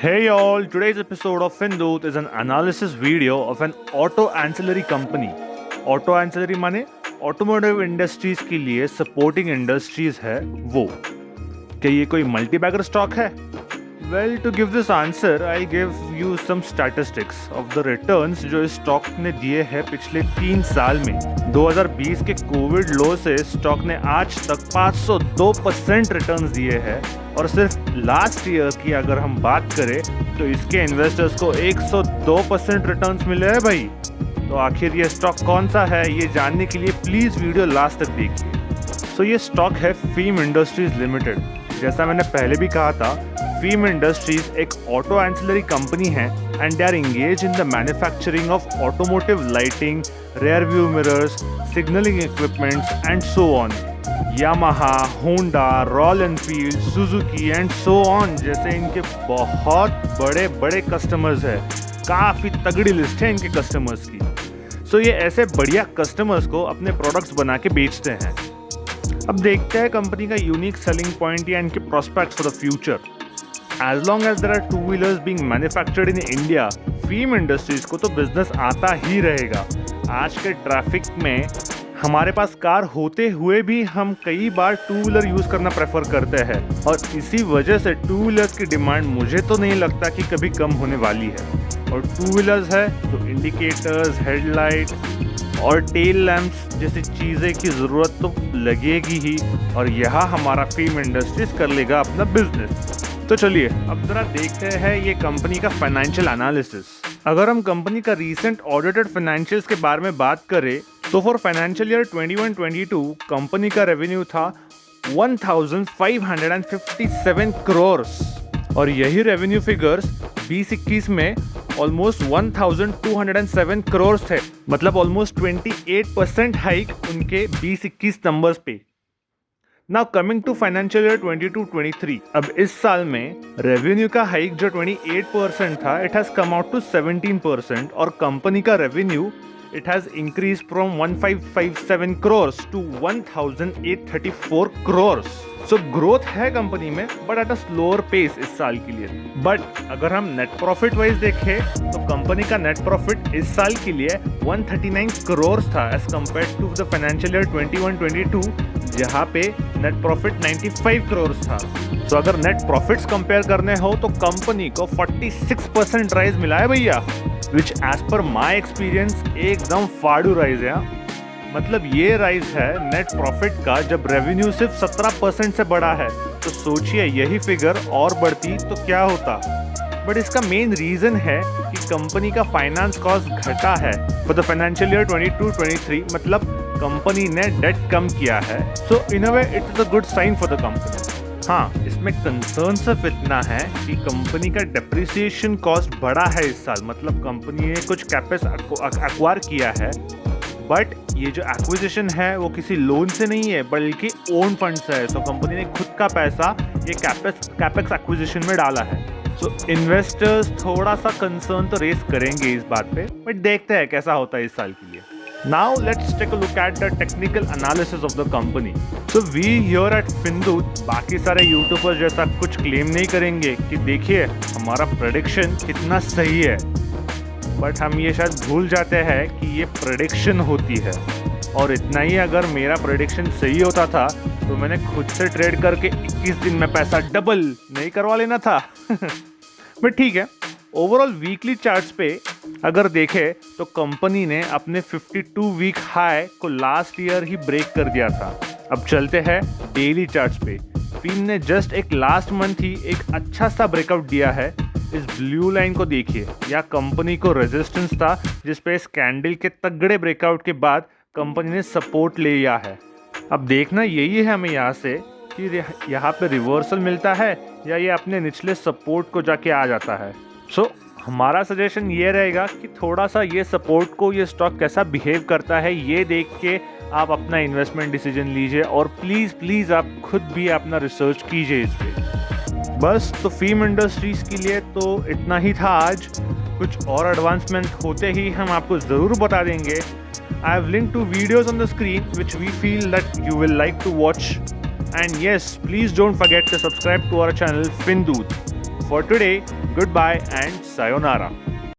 Hey y'all, today's episode of Findut is an analysis video of an auto ancillary company. Auto ancillary माने automotive industries के लिए supporting industries है वो. क्या ये कोई मल्टी बैगर स्टॉक है? Well, to give this answer, I'll give you some statistics of the returns जो इस स्टॉक ने दिए हैं पिछले 3 साल में. 2020 के कोविड लो से स्टॉक ने आज तक 502% रिटर्न्स दिए हैं और सिर्फ लास्ट ईयर की अगर हम बात करें तो इसके इन्वेस्टर्स को 102% रिटर्न्स मिले हैं भाई. तो आखिर ये स्टॉक कौन सा है ये जानने के लिए प्लीज वीडियो लास्ट तक देखिए. सो ये स्टॉक है फीम इंडस्ट्रीज लिमिटेड. जैसा मैंने पहले भी कहा था, फीम इंडस्ट्रीज एक ऑटो एंसिलरी कंपनी है and they are engage in the manufacturing of automotive lighting, rear view mirrors, signalling equipments and so on. Yamaha, Honda, Royal Enfield, Suzuki and so on जैसे इनके बहुत बड़े बड़े कस्टमर्स हैं. काफ़ी तगड़ी लिस्ट है इनके कस्टमर्स की. सो ये ऐसे बढ़िया कस्टमर्स को अपने प्रोडक्ट्स बना के बेचते हैं. अब देखते हैं कंपनी का यूनिक सेलिंग पॉइंट या इनके prospects for the future. As long as there are two-wheelers being manufactured in India, फीम इंडस्ट्रीज को तो बिजनेस आता ही रहेगा. आज के ट्रैफिक में हमारे पास कार होते हुए भी हम कई बार टू व्हीलर यूज़ करना प्रेफर करते हैं और इसी वजह से टू व्हीलर्स की डिमांड मुझे तो नहीं लगता कि कभी कम होने वाली है. और टू व्हीलर्स है तो इंडिकेटर्स, हेडलाइट और टेल लैंप्स जैसी चीज़ें की ज़रूरत तो लगेगी ही और यहाँ हमारा फीम इंडस्ट्रीज कर लेगा अपना बिजनेस. तो चलिए अब जरा देखते हैं ये कंपनी का फाइनेंशियल एनालिसिस. अगर हम कंपनी का रीसेंट ऑडिटेड फाइनेंशियल्स के बारे में बात करें तो फॉर फाइनेंशियल ईयर 21-22 कंपनी का रेवेन्यू था 1557 करोड़ और यही रेवेन्यू फिगर्स 2021 में ऑलमोस्ट 1207 करोड़ थे. मतलब ऑलमोस्ट 28% हाइक उनके 2021 नंबर्स पे. Now coming to financial year 22-23, अब इस साल में रेवेन्यू का हाइक जो 28% था it has come out to 17% और कंपनी का revenue it has increase from 1557 crore to 1834 crore. So growth है कंपनी में but at a slower pace इस साल के लिए. बट अगर हम नेट प्रॉफिट वाइज देखें तो कंपनी का नेट प्रॉफिट इस साल के लिए 139 करोड़ था as compare to the financial year 21-22 जहाँ पे नेट प्रॉफिट 95 करोड़ था. तो अगर नेट प्रॉफिट्स कंपेयर करने हो तो कंपनी को 46% राइज मिला है भैया, विच एज पर माई एक्सपीरियंस एकदम फाड़ू राइज है. मतलब ये राइज है नेट प्रॉफिट का जब रेवेन्यू सिर्फ 17% से बढ़ा है. तो सोचिए यही फिगर और बढ़ती तो क्या होता. बट इसका मेन रीजन है कि कंपनी का फाइनेंस कॉस्ट घटा है फॉर द फाइनेंशियल ईयर 22-23. मतलब कंपनी ने डेट कम किया है. So in a way it is a good sign for the company. हाँ, इसमें कंसर्न सिर्फ इतना है कि कंपनी का डेप्रिसिएशन कॉस्ट बढ़ा है इस साल. मतलब कंपनी ने कुछ कैपेक्स एक्वायर किया है बट ये जो एक्विजिशन है वो किसी लोन से नहीं है बल्कि ओन फंड से है. सो कंपनी ने खुद का पैसा ये कैपेक्स एक्विजिशन में डाला है. सो इन्वेस्टर्स थोड़ा सा कंसर्न तो रेस करेंगे इस बात पे बट देखते हैं कैसा होता है इस साल के लिए. Now let's take a look at the technical analysis of the company. So we here at Findut बाकी सारे यूट्यूबर्स जैसा कुछ क्लेम नहीं करेंगे कि देखिए हमारा प्रेडिक्शन कितना सही है. बट हम ये शायद भूल जाते हैं कि ये प्रेडिक्शन होती है. और इतना ही, अगर मेरा प्रेडिक्शन सही होता था तो मैंने खुद से ट्रेड करके 21 दिन में पैसा डबल नहीं करवा लेना था. बट ठीक है, ओवरऑल वीकली चार्ट्स पे अगर देखें तो कंपनी ने अपने 52 वीक हाई को लास्ट ईयर ही ब्रेक कर दिया था. अब चलते हैं डेली चार्ट्स पे. फीम ने जस्ट एक लास्ट मंथ ही एक अच्छा सा ब्रेकआउट दिया है. इस ब्लू लाइन को देखिए, या कंपनी को रेजिस्टेंस था जिस पे इस कैंडल के तगड़े ब्रेकआउट के बाद कंपनी ने सपोर्ट ले लिया है. अब देखना यही है हमें यहाँ से कि यहाँ पे रिवर्सल मिलता है या ये अपने निचले सपोर्ट को जाके आ जाता है. सो हमारा सजेशन ये रहेगा कि थोड़ा सा ये सपोर्ट को ये स्टॉक कैसा बिहेव करता है ये देख के आप अपना इन्वेस्टमेंट डिसीजन लीजिए और प्लीज़ आप खुद भी अपना रिसर्च कीजिए इस पे. बस तो फीम इंडस्ट्रीज़ के लिए तो इतना ही था आज. कुछ और एडवांसमेंट होते ही हम आपको ज़रूर बता देंगे. I have link to videos on the screen which we feel that you will like to watch. And yes, please don't forget to subscribe to our channel Findut for today, good bye and sayonara.